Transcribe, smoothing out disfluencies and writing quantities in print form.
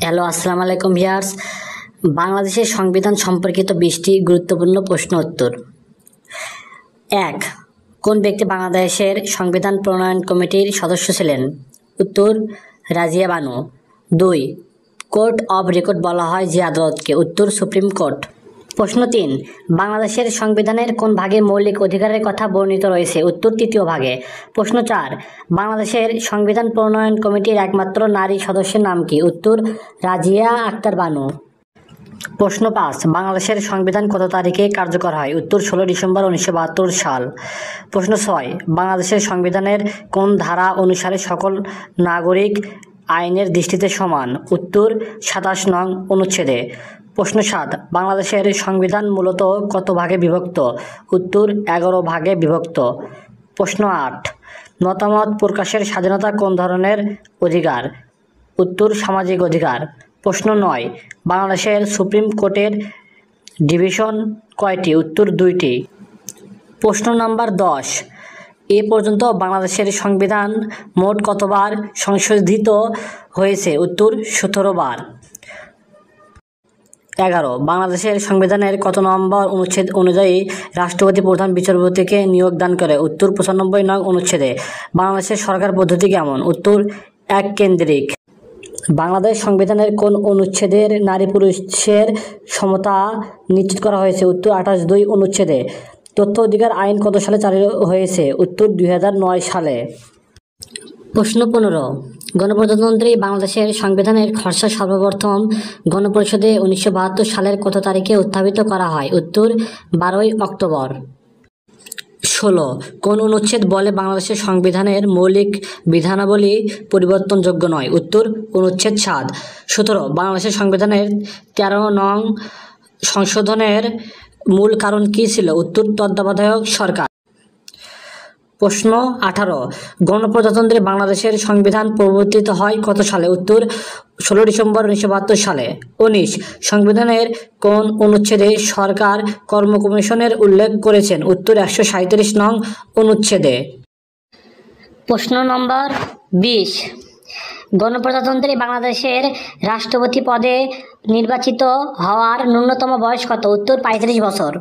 Hello, আসসালামু আলাইকুম viewers. বাংলাদেশের সংবিধান সম্পর্কিত 20টি গুরুত্বপূর্ণ প্রশ্ন উত্তর। 1. কোন ব্যক্তি বাংলাদেশের সংবিধান প্রণয়ন কমিটির সদস্য ছিলেন? উত্তর, Razia Banu. 2. Court of record বলা হয় যে আদালতকে? উত্তর, সুপ্রিম কোর্ট। প্রশ্ন 3. বাংলাদেশের সংবিধানের কোন ভাগে মৌলিক অধিকারের কথা বর্ণিত রয়েছে? উত্তর, 3য় ভাগে। প্রশ্ন 4. বাংলাদেশের সংবিধান প্রণয়ন কমিটির একমাত্র নারী সদস্যের নাম কি? উত্তর, রাজিয়া আক্তার বানু। প্রশ্ন 5. বাংলাদেশের সংবিধান কত তারিখে কার্যকর হয়? উত্তর, 16 ডিসেম্বর 1972 সাল। প্রশ্ন 6. বাংলাদেশের সংবিধানের কোন ধারা অনুসারে সকল নাগরিক আইনের দৃষ্টিতে সমান? উত্তর, 27 নং অনুচ্ছেদে। প্রশ্ন 7. বাংলাদেশের সংবিধান মূলত কত ভাগে বিভক্ত? উত্তর, 11 ভাগে বিভক্ত। প্রশ্ন 8. মতামত প্রকাশের স্বাধীনতা কোন ধরনের অধিকার? উত্তর, সামাজিক অধিকার। প্রশ্ন 9. বাংলাদেশের সুপ্রিম কোর্টের ডিভিশন কয়টি? উত্তর, 2টি। প্রশ্ন নাম্বার 10. এ পর্যন্ত বাংলাদেশের সংবিধান মোট কতবার সংশোধিত হয়েছে? উত্তর, 17 বার। 11. বাংলাদেশের সংবিধানের কত নম্বর অনুচ্ছেদ অনুযায়ী রাষ্ট্রপতি প্রধান বিচারপতিকে নিয়োগ দান করে? উত্তর, 95 নং অনুচ্ছেদে। বাংলাদেশের সরকার পদ্ধতি কেমন? উত্তর, এককেন্দ্রিক। বাংলাদেশ সংবিধানের কোন অনুচ্ছেদের নারী পুরুষের সমতা নিশ্চিত করা হয়েছে? উত্তর, 28(2) অনুচ্ছেদে। তথ্য অধিকার আইন কত সালে চালু হয়েছে? উত্তর, 2009 সালে। প্রশ্ন 15. গণপ্রজাতন্ত্রী বাংলাদেশের সংবিধানের খসড়া সর্বপ্রথম গণপরিষদে 1972 সালের কত তারিখে উত্থাপিত করা হয়? উত্তর, 12 অক্টোবর। 16. কোন অনুচ্ছেদ বলে বাংলাদেশের সংবিধানের মৌলিক বিধানাবলী পরিবর্তনযোগ্য নয়? উত্তর, অনুচ্ছেদ 7। 17. বাংলাদেশের সংবিধানের 13 নং সংশোধনের মূল কারণ কী ছিল? উত্তর, তত্ত্বাবধায়ক সরকার। প্রশ্ন 18. গণপ্রজাতন্ত্রী বাংলাদেশের সংবিধান প্রবর্তিত হয় কত সালে? উত্তর, 16 ডিসেম্বর 1972 সালে। 19. সংবিধানের কোন অনুচ্ছেদে সরকার কর্ম কমিশনের উল্লেখ করেছেন? উত্তর, 137 নং অনুচ্ছেদে। প্রশ্ন নম্বর 20. গণপ্রজাতন্ত্রী বাংলাদেশের রাষ্ট্রপতি পদে নির্বাচিত হওয়ার ন্যূনতম বয়স কত? উত্তর, 35 বছর।